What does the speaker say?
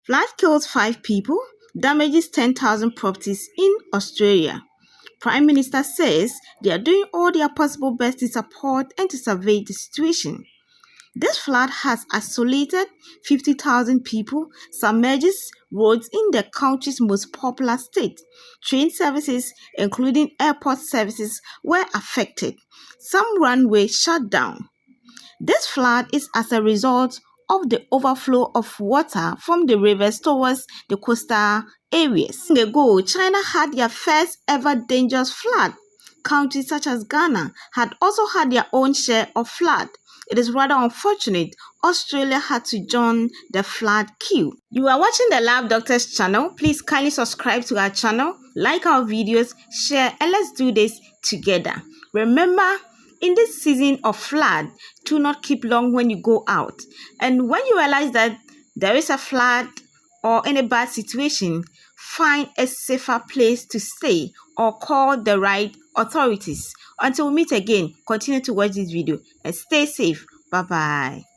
Flood kills 5 people, damages 10,000 properties in Australia. Prime Minister says they are doing all their possible best to support and to survey the situation. This flood has isolated 50,000 people, submerges roads in the country's most popular state. Train services, including airport services, were affected. Some runways shut down. This flood is as a result of the overflow of water from the rivers towards the coastal areas. Long ago, China had their first ever dangerous flood. Countries such as Ghana had also had their own share of flood. It is rather unfortunate Australia had to join the flood queue. You are watching the Lab Doctors channel. Please kindly subscribe to our channel, like our videos, share, and let's do this together. Remember, in this season of flood, do not keep long when you go out. And when you realize that there is a flood or any bad situation, find a safer place to stay or call the right authorities. Until we meet again, continue to watch this video and stay safe. Bye-bye.